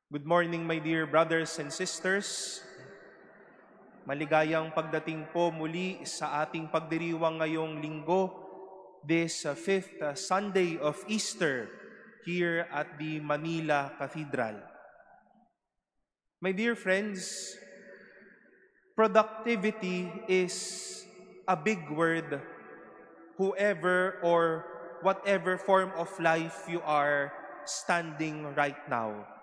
Good morning, my dear brothers and sisters. Maligayang pagdating po muli sa ating pagdiriwang ngayong linggo, this fifth Sunday of Easter here at the Manila Cathedral. My dear friends, productivity is a big word, whoever or whatever form of life you are standing right now.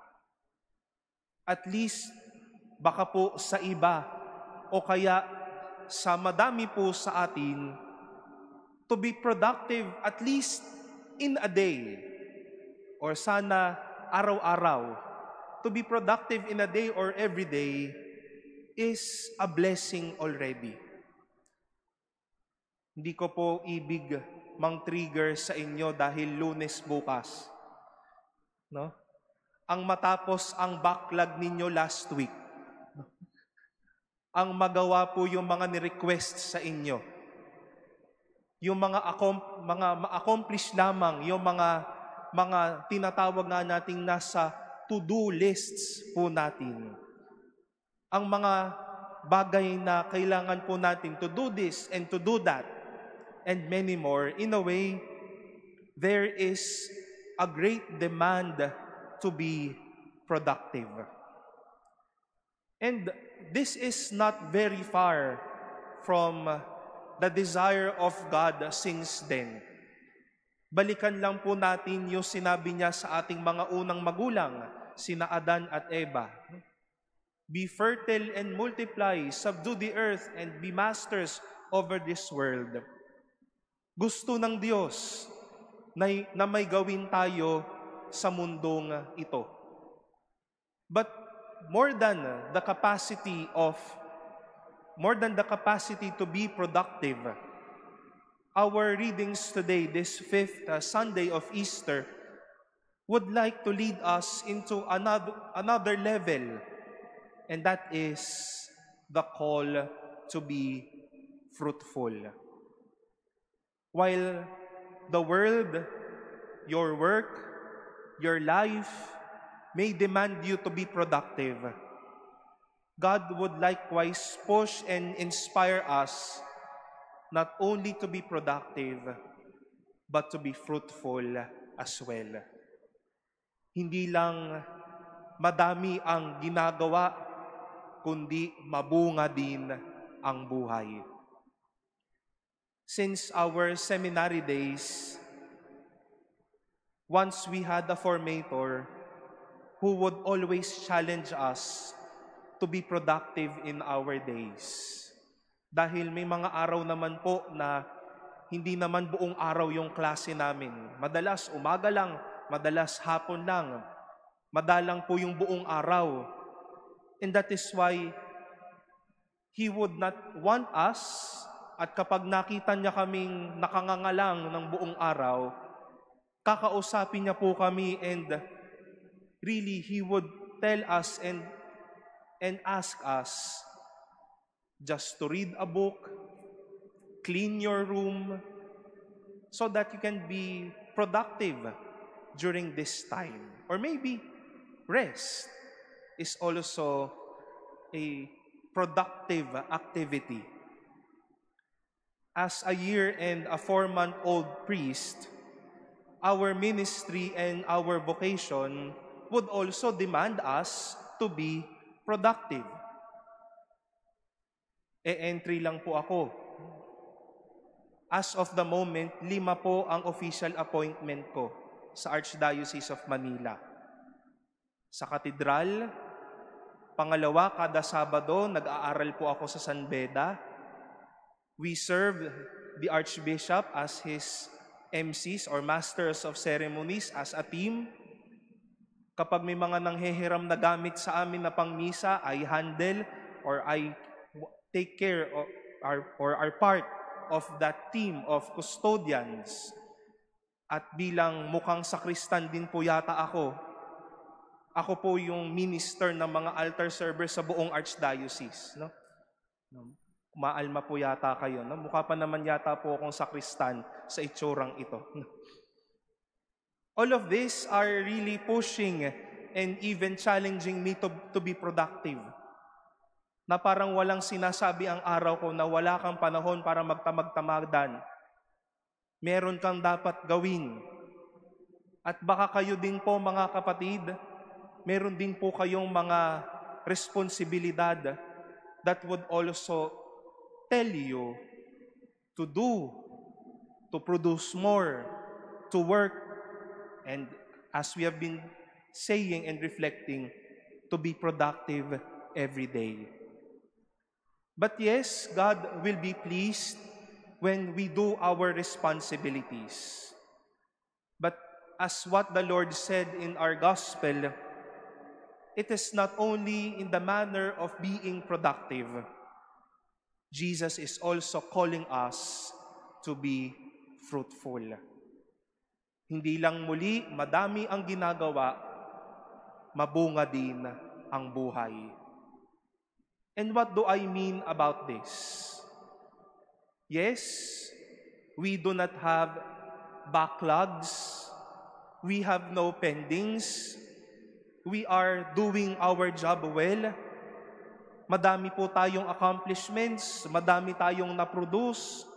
At least, baka po sa iba o kaya sa madami po sa atin, to be productive at least in a day, or sana araw-araw, to be productive in a day or every day is a blessing already. Hindi ko po ibig mang-trigger sa inyo dahil Lunes bukas, no? Ang matapos ang backlog ninyo last week. Ang magawa po yung mga ni-request sa inyo. Yung mga ma-accomplish lamang, yung mga tinatawag nga nating nasa to-do lists po natin. Ang mga bagay na kailangan po natin to do this and to do that and many more. In a way, there is a great demand to be productive. And this is not very far from the desire of God since then. Balikan lang po natin yung sinabi niya sa ating mga unang magulang, sina Adan at Eva. Be fertile and multiply, subdue the earth, and be masters over this world. Gusto ng Diyos na may gawin tayo sa mundong ito. But more than the capacity to be productive, our readings today, this fifth Sunday of Easter, would like to lead us into another level, and that is the call to be fruitful. While the world, your work, your life may demand you to be productive, God would likewise push and inspire us not only to be productive, but to be fruitful as well. Hindi lang madami ang ginagawa, kundi mabunga din ang buhay. Since our seminary days, once we had a formator who would always challenge us to be productive in our days. Dahil may mga araw naman po na hindi naman buong araw yung klase namin. Madalas umaga lang, madalas hapon lang, madalang po yung buong araw. And that is why He would not want us, at kapag nakita niya kaming nakangangalang ng buong araw, kakausapin niya po kami, and really, He would tell us and ask us just to read a book, clean your room, so that you can be productive during this time. Or maybe rest is also a productive activity. As a year and a 4-month-old priest, our ministry and our vocation would also demand us to be productive. E-entry lang po ako. As of the moment, 5 po ang official appointment ko sa Archdiocese of Manila. Sa katedral, 2 kada Sabado, nag-aaral po ako sa San Beda. We serve the Archbishop as his MCs or Masters of Ceremonies as a team. Kapag may mga nanghehiram na gamit sa amin na pangmisa, I handle or I take care of or are part of that team of custodians. At bilang mukhang sakristan din po yata ako. Ako po yung minister ng mga altar servers sa buong Archdiocese. No? Maalma po yata kayo. No? Mukha pa naman yata po akong sakristan sa itsurang ito. All of this are really pushing and even challenging me to be productive. Na parang walang sinasabi ang araw ko na wala kang panahon para magtamag-tamadan. Meron kang dapat gawin. At baka kayo din po mga kapatid, meron din po kayong mga responsibilidad that would also tell you to do, to produce more, to work, and as we have been saying and reflecting, to be productive every day. But yes, God will be pleased when we do our responsibilities. But as what the Lord said in our gospel, it is not only in the manner of being productive. Jesus is also calling us to be fruitful. Hindi lang muli madami ang ginagawa, mabunga din ang buhay. And what do I mean about this? Yes, we do not have backlogs. We have no pendings. We are doing our job well. Madami po tayong accomplishments. Madami tayong na-produce.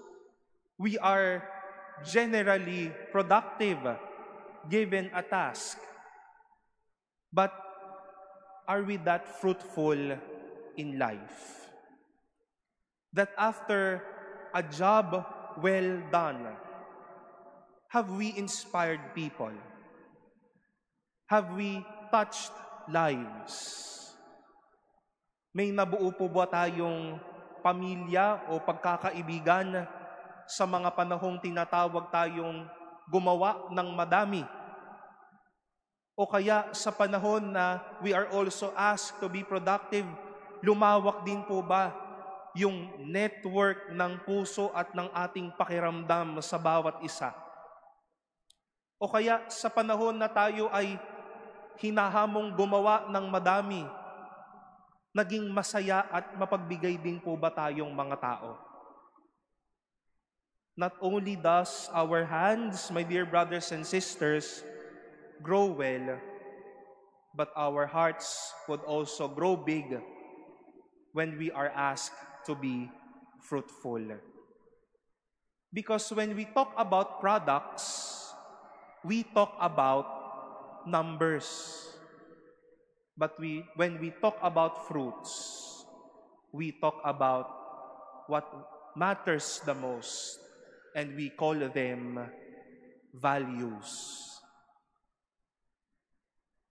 We are generally productive given a task. But are we that fruitful in life? That after a job well done, have we inspired people? Have we touched lives? May nabuo po ba tayong pamilya o pagkakaibigan sa mga panahong tinatawag tayong gumawa ng madami? O kaya sa panahon na we are also asked to be productive, lumawak din po ba yung network ng puso at ng ating pakiramdam sa bawat isa? O kaya sa panahon na tayo ay hinahamong gumawa ng madami, naging masaya at mapagbigay din po ba tayong mga tao? Not only does our hands, my dear brothers and sisters, grow well, but our hearts would also grow big when we are asked to be fruitful. Because when we talk about products, we talk about numbers. But when we talk about fruits, we talk about what matters the most, and we call them values.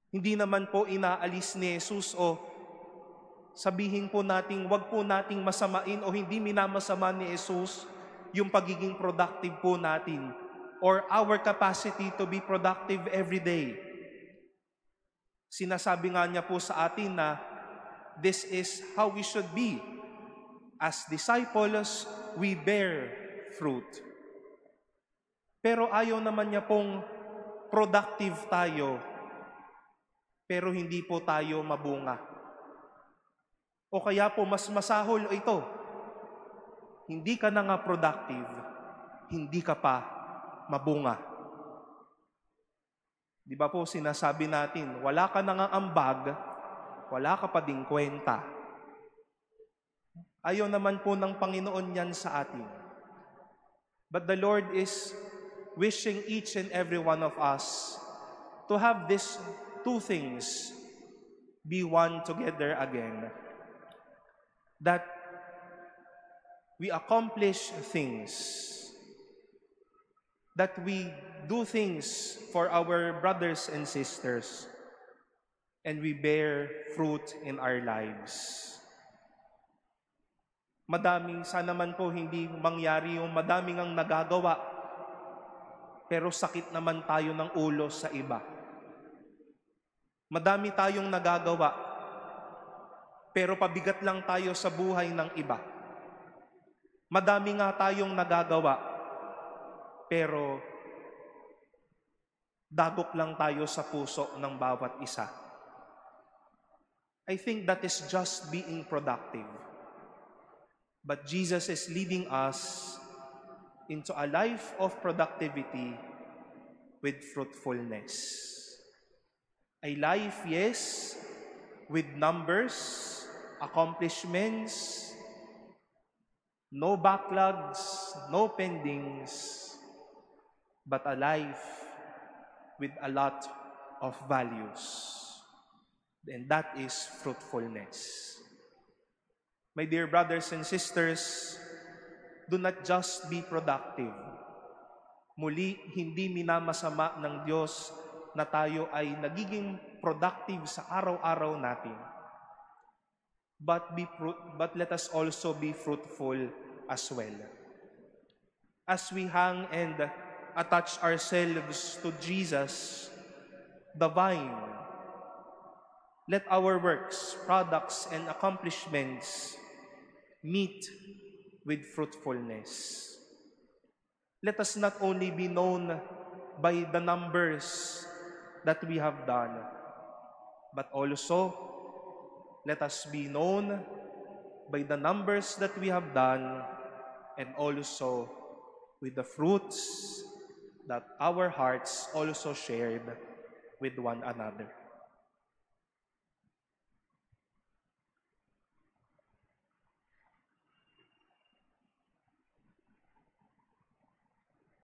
Hindi naman po inaalis ni Jesus o sabihin po nating wag po nating masamain o hindi minamasama ni Jesus yung pagiging productive po natin or our capacity to be productive every day. Sinasabi nga niya po sa atin na this is how we should be. As disciples, we bear fruit. Pero ayaw naman niya pong productive tayo, pero hindi po tayo mabunga. O kaya po mas masahol ito, hindi ka na nga productive, hindi ka pa mabunga. Di ba po sinasabi natin, wala ka na nga ambag, wala ka pa ding kwenta. Ayaw naman po ng Panginoon yan sa atin. But the Lord is wishing each and every one of us to have these two things be one together again. That we accomplish things, that we do things for our brothers and sisters, and we bear fruit in our lives. Madaming, sana man po hindi mangyari yung madaming ang nagagawa, pero sakit naman tayo ng ulo sa iba. Madami tayong nagagawa, pero pabigat lang tayo sa buhay ng iba. Madami nga tayong nagagawa, pero dagok lang tayo sa puso ng bawat isa. I think that is just being productive. But Jesus is leading us into a life of productivity with fruitfulness. A life, yes, with numbers, accomplishments, no backlogs, no pendings, but a life with a lot of values. And that is fruitfulness. My dear brothers and sisters, do not just be productive. Muli, hindi minamasama ng Diyos na tayo ay nagiging productive sa araw-araw natin. But let us also be fruitful as well. As we hang and attach ourselves to Jesus, the vine, let our works, products, and accomplishments meet with fruitfulness. Let us not only be known by the numbers that we have done, but also let us be known by the numbers that we have done and also with the fruits that our hearts also shared with one another.